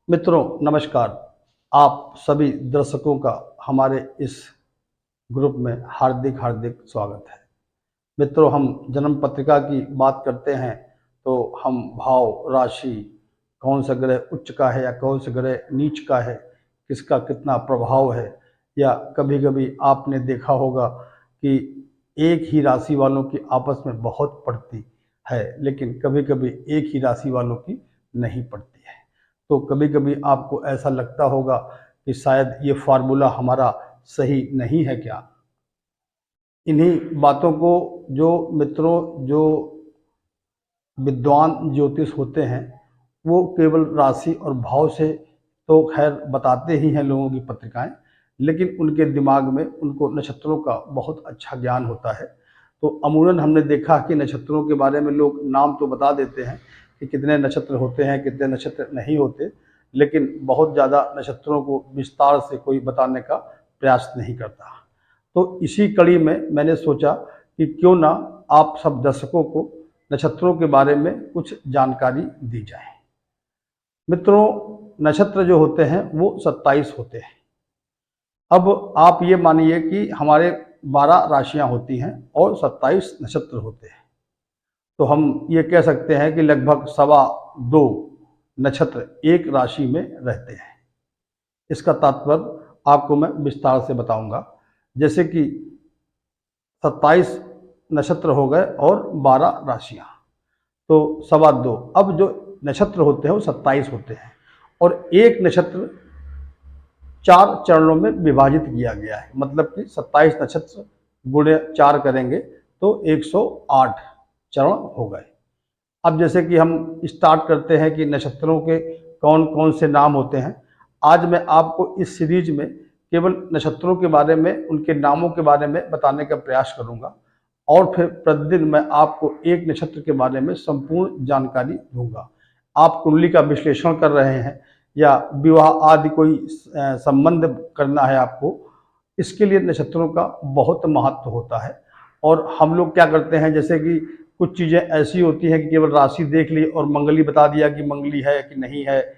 मित्रों नमस्कार। आप सभी दर्शकों का हमारे इस ग्रुप में हार्दिक हार्दिक स्वागत है। मित्रों, हम जन्म पत्रिका की बात करते हैं तो हम भाव राशि, कौन सा ग्रह उच्च का है या कौन सा ग्रह नीच का है, किसका कितना प्रभाव है, या कभी कभी आपने देखा होगा कि एक ही राशि वालों की आपस में बहुत पड़ती है, लेकिन कभी कभी एक ही राशि वालों की नहीं पड़ती है। तो कभी कभी आपको ऐसा लगता होगा कि शायद ये फार्मूला हमारा सही नहीं है क्या। इन्हीं बातों को जो मित्रों जो विद्वान ज्योतिष होते हैं वो केवल राशि और भाव से तो खैर बताते ही हैं लोगों की पत्रिकाएं, लेकिन उनके दिमाग में उनको नक्षत्रों का बहुत अच्छा ज्ञान होता है। तो अमूमन हमने देखा कि नक्षत्रों के बारे में लोग नाम तो बता देते हैं कि कितने नक्षत्र होते हैं, कितने नक्षत्र नहीं होते, लेकिन बहुत ज़्यादा नक्षत्रों को विस्तार से कोई बताने का प्रयास नहीं करता। तो इसी कड़ी में मैंने सोचा कि क्यों ना आप सब दर्शकों को नक्षत्रों के बारे में कुछ जानकारी दी जाए। मित्रों, नक्षत्र जो होते हैं वो 27 होते हैं। अब आप ये मानिए कि हमारे 12 राशियां होती हैं और 27 नक्षत्र होते हैं, तो हम ये कह सकते हैं कि लगभग 2.25 नक्षत्र एक राशि में रहते हैं। इसका तात्पर्य आपको मैं विस्तार से बताऊंगा। जैसे कि 27 नक्षत्र हो गए और 12 राशियां, तो 2.25। अब जो नक्षत्र होते हैं वो 27 होते हैं और एक नक्षत्र 4 चरणों में विभाजित किया गया है। मतलब कि 27 नक्षत्र गुणे 4 करेंगे तो 108 चरण हो गए। अब जैसे कि हम स्टार्ट करते हैं कि नक्षत्रों के कौन कौन से नाम होते हैं। आज मैं आपको इस सीरीज में केवल नक्षत्रों के बारे में, उनके नामों के बारे में बताने का प्रयास करूंगा और फिर प्रतिदिन मैं आपको एक नक्षत्र के बारे में संपूर्ण जानकारी दूंगा। आप कुंडली का विश्लेषण कर रहे हैं या विवाह आदि कोई संबंध करना है आपको, इसके लिए नक्षत्रों का बहुत महत्व होता है। और हम लोग क्या करते हैं, जैसे कि कुछ चीज़ें ऐसी होती हैं कि केवल राशि देख ली और मंगली बता दिया कि मंगली है कि नहीं है।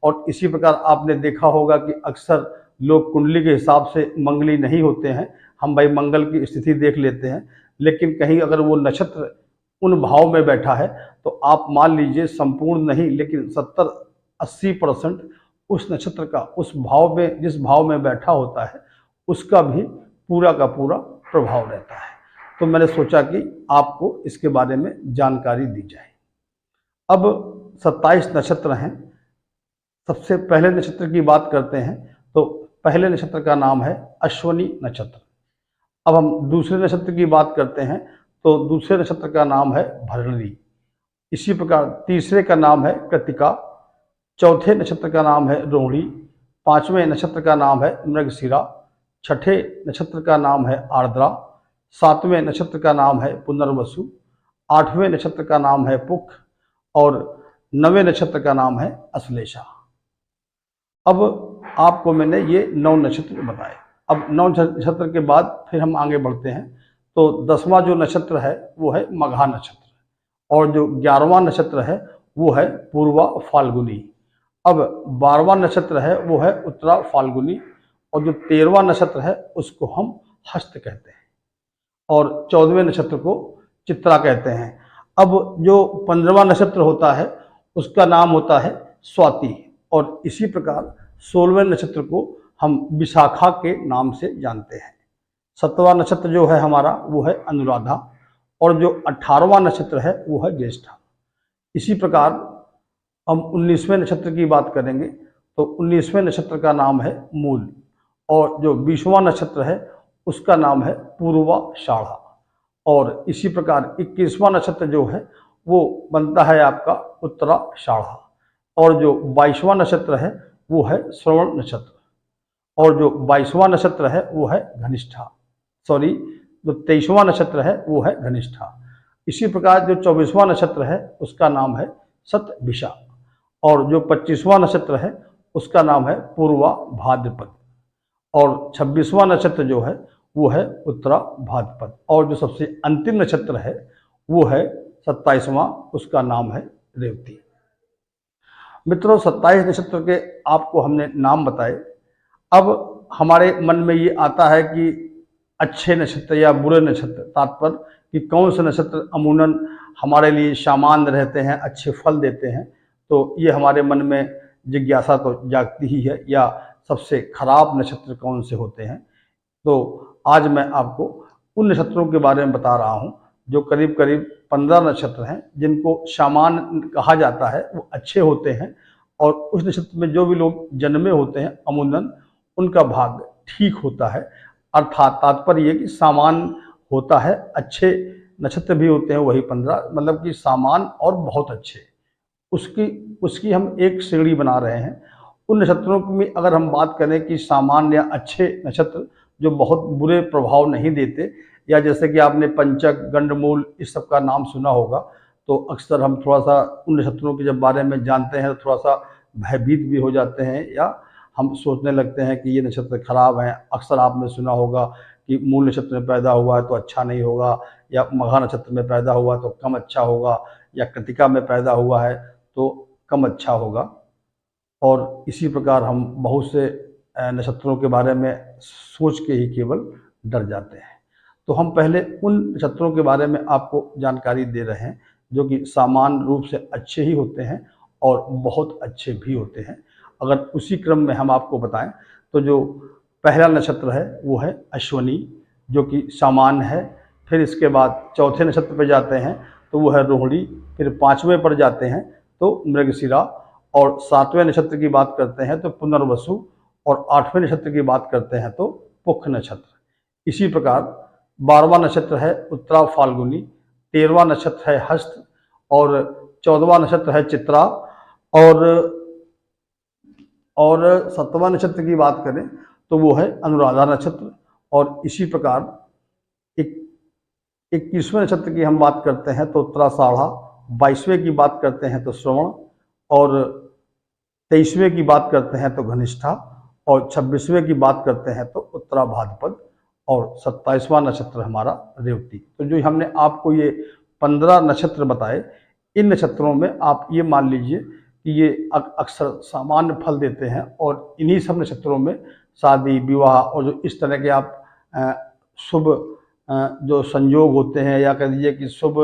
और इसी प्रकार आपने देखा होगा कि अक्सर लोग कुंडली के हिसाब से मंगली नहीं होते हैं। हम भाई मंगल की स्थिति देख लेते हैं, लेकिन कहीं अगर वो नक्षत्र उन भाव में बैठा है तो आप मान लीजिए संपूर्ण नहीं लेकिन 70-80% उस नक्षत्र का उस भाव में, जिस भाव में बैठा होता है, उसका भी पूरा का पूरा प्रभाव रहता है। तो मैंने सोचा कि आपको इसके बारे में जानकारी दी जाए। अब 27 नक्षत्र हैं। सबसे पहले नक्षत्र की बात करते हैं तो पहले नक्षत्र का नाम है अश्वनी नक्षत्र। अब हम दूसरे नक्षत्र की बात करते हैं तो दूसरे नक्षत्र का नाम है भरणी। इसी प्रकार तीसरे का नाम है कृतिका, चौथे नक्षत्र का नाम है रोहिणी, पांचवें नक्षत्र का नाम है मृगशिरा, छठे नक्षत्र का नाम है आर्द्रा, सातवें नक्षत्र का नाम है पुनर्वसु, आठवें नक्षत्र का नाम है पुख और 9वें नक्षत्र का नाम है अश्लेषा। अब आपको मैंने ये 9 नक्षत्र बताए। अब 9 नक्षत्र के बाद फिर हम आगे बढ़ते हैं तो 10वां जो नक्षत्र है वो है मघा नक्षत्र और जो 11वां नक्षत्र है वो है पूर्वा फाल्गुनी। अब 12वां नक्षत्र है वो है उत्तरा फाल्गुनी और जो 13वां नक्षत्र है उसको हम हस्त कहते हैं और 14वें नक्षत्र को चित्रा कहते हैं। अब जो 15वां नक्षत्र होता है उसका नाम होता है स्वाति और इसी प्रकार 16वें नक्षत्र को हम विशाखा के नाम से जानते हैं। 17वां नक्षत्र जो है हमारा वो है अनुराधा और जो 18वां नक्षत्र है वो है ज्येष्ठा। इसी प्रकार हम 19वें नक्षत्र की बात करेंगे तो 19वें नक्षत्र का नाम है मूल और जो 20वां नक्षत्र है उसका नाम है पूर्वाषाढ़ा और इसी प्रकार 21वां नक्षत्र जो है वो बनता है आपका उत्तराषाढ़ा और जो 22वां नक्षत्र है वो है श्रवण नक्षत्र और जो 22वां नक्षत्र है वो है घनिष्ठा, जो 23वां नक्षत्र है वो है घनिष्ठा। इसी प्रकार जो 24वां नक्षत्र है उसका नाम है शतभिषा और जो 25वां नक्षत्र है उसका नाम है पूर्वा भाद्रपद और 26वां नक्षत्र जो है वो है उत्तरा भाद्रपद और जो सबसे अंतिम नक्षत्र है वो है 27वां, उसका नाम है रेवती। मित्रों 27 नक्षत्र के आपको हमने नाम बताए। अब हमारे मन में ये आता है कि अच्छे नक्षत्र या बुरे नक्षत्र, तात्पर्य कि कौन से नक्षत्र अमूमन हमारे लिए सामान्य रहते हैं, अच्छे फल देते हैं। तो ये हमारे मन में जिज्ञासा तो जागती ही है, या सबसे खराब नक्षत्र कौन से होते हैं। तो आज मैं आपको उन नक्षत्रों के बारे में बता रहा हूँ जो करीब करीब 15 नक्षत्र हैं, जिनको सामान्य कहा जाता है, वो अच्छे होते हैं। और उस नक्षत्र में जो भी लोग जन्मे होते हैं अमूमन उनका भाग्य ठीक होता है। अर्थात तात्पर्य ये कि सामान्य होता है, अच्छे नक्षत्र भी होते हैं वही 15, मतलब कि सामान्य और बहुत अच्छे। उसकी हम एक श्रेणी बना रहे हैं। उन नक्षत्रों में अगर हम बात करें कि सामान्य या अच्छे नक्षत्र जो बहुत बुरे प्रभाव नहीं देते, या जैसे कि आपने पंचक, गंडमूल इस सब का नाम सुना होगा, तो अक्सर हम थोड़ा सा उन नक्षत्रों के जब बारे में जानते हैं तो थोड़ा सा भयभीत भी हो जाते हैं, या हम सोचने लगते हैं कि ये नक्षत्र खराब हैं। अक्सर आपने सुना होगा कि मूल नक्षत्र में पैदा हुआ है तो अच्छा नहीं होगा, या मघा नक्षत्र में पैदा हुआ तो कम अच्छा होगा, या कृतिका में पैदा हुआ है तो कम अच्छा होगा। और इसी प्रकार हम बहुत से नक्षत्रों के बारे में सोच के ही केवल डर जाते हैं। तो हम पहले उन नक्षत्रों के बारे में आपको जानकारी दे रहे हैं जो कि सामान्य रूप से अच्छे ही होते हैं और बहुत अच्छे भी होते हैं। अगर उसी क्रम में हम आपको बताएं तो जो पहला नक्षत्र है वो है अश्वनी, जो कि सामान्य है। फिर इसके बाद चौथे नक्षत्र पर जाते हैं तो वो है रोहिणी। फिर पाँचवें पर जाते हैं तो मृगशिरा, और सातवें नक्षत्र की बात करते हैं तो पुनर्वसु, और आठवें नक्षत्र की बात करते हैं तो पुख नक्षत्र। इसी प्रकार 12वां नक्षत्र है उत्तरा फाल्गुनी, 13वां नक्षत्र है हस्त, और 14वां नक्षत्र है चित्रा, और 7वां नक्षत्र की बात करें तो वो है अनुराधा नक्षत्र। और इसी प्रकार 21वें नक्षत्र की हम बात करते हैं तो उत्तराषाढ़ा, 22वें की बात करते हैं तो श्रवण, और 23वें की बात करते हैं तो घनिष्ठा, और 26वें की बात करते हैं तो उत्तरा भाद्रपद, और 27वां नक्षत्र हमारा रेवती। तो जो हमने आपको ये 15 नक्षत्र बताए, इन नक्षत्रों में आप ये मान लीजिए कि ये अक्सर सामान्य फल देते हैं। और इन्हीं सब नक्षत्रों में शादी, विवाह और जो इस तरह के आप शुभ जो संयोग होते हैं, या कह दीजिए कि शुभ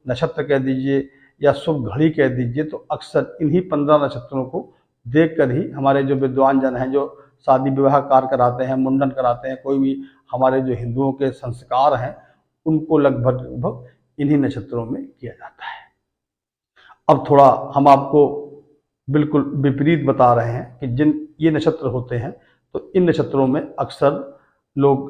नक्षत्र कह दीजिए या शुभ घड़ी कह दीजिए, तो अक्सर इन्हीं 15 नक्षत्रों को देखकर ही हमारे जो विद्वान जन हैं, जो शादी विवाह कार्य कराते हैं, मुंडन कराते हैं, कोई भी हमारे जो हिंदुओं के संस्कार हैं, उनको लगभग इन्हीं नक्षत्रों में किया जाता है। अब थोड़ा हम आपको बिल्कुल विपरीत बता रहे हैं कि जिन ये नक्षत्र होते हैं, तो इन नक्षत्रों में अक्सर लोग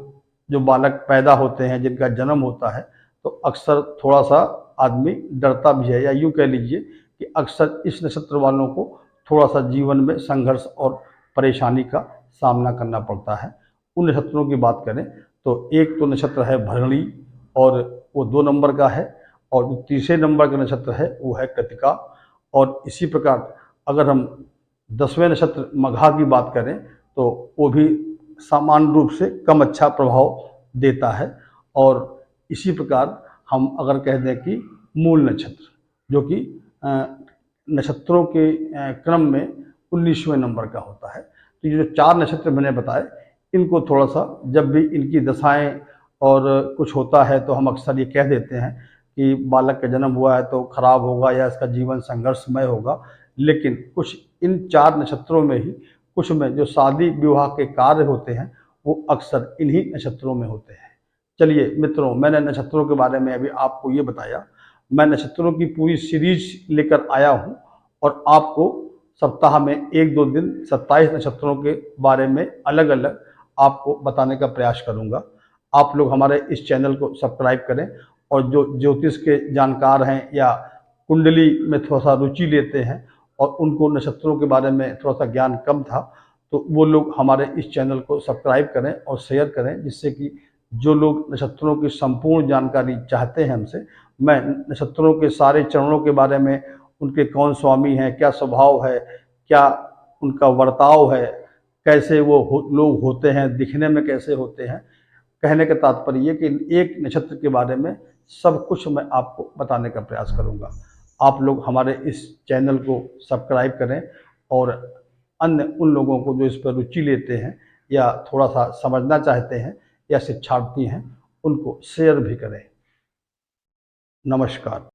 जो बालक पैदा होते हैं, जिनका जन्म होता है, तो अक्सर थोड़ा सा आदमी डरता भी है, या यूँ कह लीजिए कि अक्सर इस नक्षत्र वालों को थोड़ा सा जीवन में संघर्ष और परेशानी का सामना करना पड़ता है। उन नक्षत्रों की बात करें तो एक तो नक्षत्र है भरणी, और वो 2 नंबर का है, और जो तीसरे नंबर का नक्षत्र है वो है कृतिका। और इसी प्रकार अगर हम 10वें नक्षत्र मघा की बात करें तो वो भी सामान्य रूप से कम अच्छा प्रभाव देता है। और इसी प्रकार हम अगर कह दें कि मूल नक्षत्र, जो कि नक्षत्रों के क्रम में 19वें नंबर का होता है। तो ये जो 4 नक्षत्र मैंने बताए, इनको थोड़ा सा जब भी इनकी दशाएं और कुछ होता है तो हम अक्सर ये कह देते हैं कि बालक का जन्म हुआ है तो खराब होगा, या इसका जीवन संघर्षमय होगा। लेकिन कुछ इन 4 नक्षत्रों में ही कुछ में जो शादी विवाह के कार्य होते हैं वो अक्सर इन्हीं नक्षत्रों में होते हैं। चलिए मित्रों, मैंने नक्षत्रों के बारे में अभी आपको ये बताया। मैं नक्षत्रों की पूरी सीरीज लेकर आया हूँ, और आपको सप्ताह में 1-2 दिन 27 नक्षत्रों के बारे में अलग अलग आपको बताने का प्रयास करूँगा। आप लोग हमारे इस चैनल को सब्सक्राइब करें, और जो ज्योतिष के जानकार हैं या कुंडली में थोड़ा सा रुचि लेते हैं और उनको नक्षत्रों के बारे में थोड़ा सा ज्ञान कम था, तो वो लोग हमारे इस चैनल को सब्सक्राइब करें और शेयर करें, जिससे कि जो लोग नक्षत्रों की संपूर्ण जानकारी चाहते हैं हमसे, मैं नक्षत्रों के सारे चरणों के बारे में, उनके कौन स्वामी हैं, क्या स्वभाव है, क्या उनका वर्ताव है, कैसे वो लोग होते हैं, दिखने में कैसे होते हैं, कहने का तात्पर्य ये कि एक नक्षत्र के बारे में सब कुछ मैं आपको बताने का प्रयास करूंगा। आप लोग हमारे इस चैनल को सब्सक्राइब करें और अन्य उन लोगों को जो इस पर रुचि लेते हैं या थोड़ा सा समझना चाहते हैं या शिक्षार्थी हैं उनको शेयर भी करें। नमस्कार।